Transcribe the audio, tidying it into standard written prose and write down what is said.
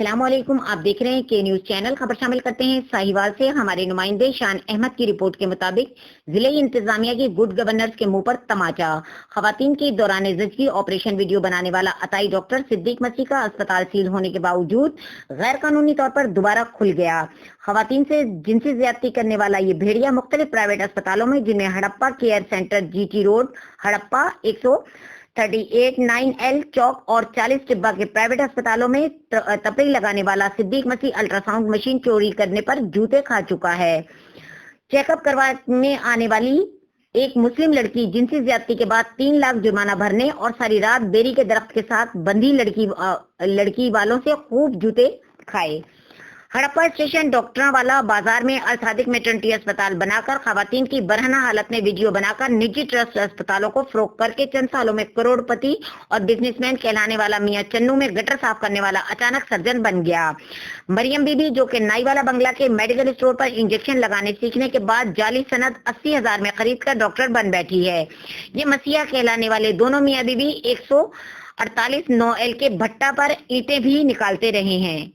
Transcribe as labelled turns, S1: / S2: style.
S1: अस्सलाम वालेकुम। आप देख रहे हैं के न्यूज चैनल। खबर शामिल करते हैं साहिवाल से। हमारे नुमाइंदे शान अहमद की रिपोर्ट के मुताबिक जिले इंतजामिया की गुड गवर्नेंस के मुंह पर तमाचा। खवातीन के दौरान ज़िंदगी ऑपरेशन वीडियो बनाने वाला अताई डॉक्टर सिद्दीक मसीह का अस्पताल सील होने के बावजूद गैर कानूनी तौर पर दोबारा खुल गया। खवातीन से जिनसी ज्यादती करने वाला ये भेड़िया मुख्तलिफ प्राइवेट अस्पतालों में, जिनमें Harappa care centre, GT road Harappa, 138-9L चौक और 40 टिब्बा के प्राइवेट अस्पतालों में तपड़ी लगाने वाला सिद्दीक मसीह अल्ट्रासाउंड मशीन चोरी करने पर जूते खा चुका है। चेकअप करवाने आने वाली एक मुस्लिम लड़की जिनसी ज्यादती के बाद 3 लाख जुर्माना भरने और सारी रात बेरी के दरख्त के साथ बंधी लड़की वालों से खूब जूते खाए। हड़प्पा स्टेशन डॉक्टरांवाला बाजार में असादिक मैटरनिटी अस्पताल बनाकर खवातीन की बरहना हालत में वीडियो बनाकर निजी ट्रस्ट अस्पतालों को फरोख्त करके चंद सालों में करोड़पति और बिजनेसमैन कहलाने वाला मियां चन्नू में गटर साफ करने वाला अचानक सर्जन बन गया। मरियम बीबी, जो कि नाईवाला बंगला के मेडिकल स्टोर पर इंजेक्शन लगाने सीखने के बाद जाली सनद 80,000 में खरीद कर डॉक्टर बन बैठी है। ये मसीहा कहलाने वाले दोनों मियां बीबी 148-9L के भट्टा पर ईंटें भी निकालते रहे हैं।